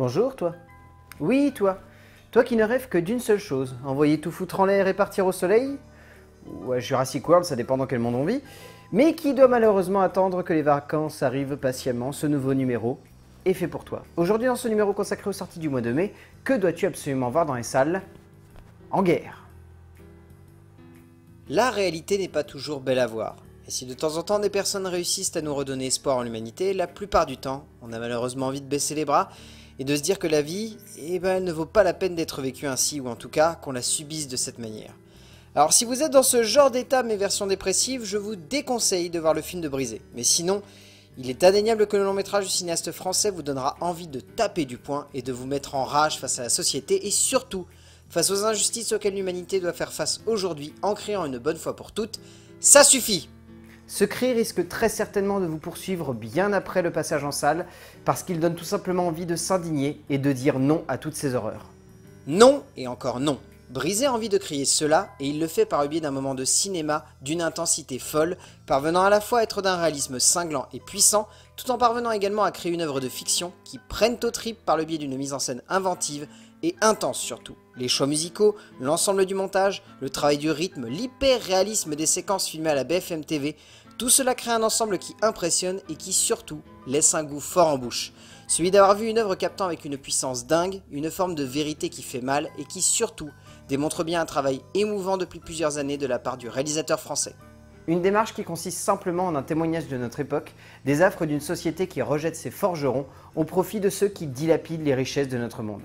Bonjour, toi. Oui, toi. Toi qui ne rêves que d'une seule chose, envoyer tout foutre en l'air et partir au soleil, ou à Jurassic World, ça dépend dans quel monde on vit, mais qui doit malheureusement attendre que les vacances arrivent patiemment, ce nouveau numéro est fait pour toi. Aujourd'hui, dans ce numéro consacré aux sorties du mois de mai, que dois-tu absolument voir dans les salles? En guerre. La réalité n'est pas toujours belle à voir. Et si de temps en temps des personnes réussissent à nous redonner espoir en l'humanité, la plupart du temps, on a malheureusement envie de baisser les bras et de se dire que la vie, elle ne vaut pas la peine d'être vécue ainsi, ou en tout cas qu'on la subisse de cette manière. Alors si vous êtes dans ce genre d'état mais version dépressive, je vous déconseille de voir le film de Brisé. Mais sinon, il est indéniable que le long métrage du cinéaste français vous donnera envie de taper du poing et de vous mettre en rage face à la société et surtout face aux injustices auxquelles l'humanité doit faire face aujourd'hui en criant une bonne fois pour toutes « Ça suffit !» Ce cri risque très certainement de vous poursuivre bien après le passage en salle, parce qu'il donne tout simplement envie de s'indigner et de dire non à toutes ces horreurs. Non et encore non. Brisé a envie de crier cela, et il le fait par le biais d'un moment de cinéma d'une intensité folle, parvenant à la fois à être d'un réalisme cinglant et puissant, tout en parvenant également à créer une œuvre de fiction qui prenne aux tripes par le biais d'une mise en scène inventive et intense surtout. Les choix musicaux, l'ensemble du montage, le travail du rythme, l'hyper-réalisme des séquences filmées à la BFM TV, tout cela crée un ensemble qui impressionne et qui surtout laisse un goût fort en bouche. Celui d'avoir vu une œuvre captant avec une puissance dingue, une forme de vérité qui fait mal et qui surtout démontre bien un travail émouvant depuis plusieurs années de la part du réalisateur français. Une démarche qui consiste simplement en un témoignage de notre époque, des affres d'une société qui rejette ses forgerons au profit de ceux qui dilapident les richesses de notre monde.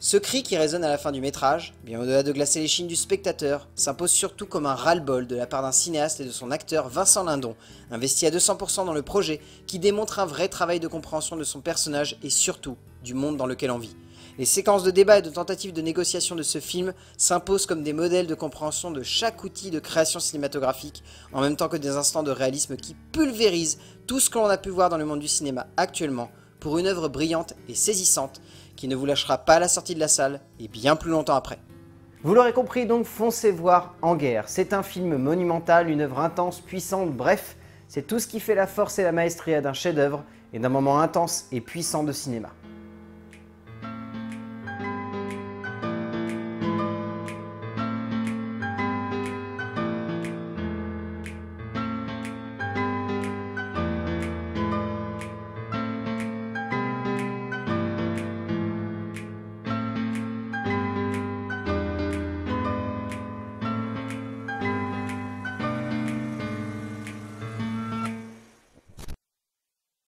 Ce cri qui résonne à la fin du métrage, bien au-delà de glacer les chines du spectateur, s'impose surtout comme un ras-le-bol de la part d'un cinéaste et de son acteur Vincent Lindon, investi à 200% dans le projet, qui démontre un vrai travail de compréhension de son personnage et surtout du monde dans lequel on vit. Les séquences de débat et de tentatives de négociation de ce film s'imposent comme des modèles de compréhension de chaque outil de création cinématographique, en même temps que des instants de réalisme qui pulvérisent tout ce que l'on a pu voir dans le monde du cinéma actuellement, pour une œuvre brillante et saisissante, qui ne vous lâchera pas à la sortie de la salle et bien plus longtemps après. Vous l'aurez compris, donc foncez voir En guerre. C'est un film monumental, une œuvre intense, puissante, bref, c'est tout ce qui fait la force et la maestria d'un chef-d'œuvre et d'un moment intense et puissant de cinéma.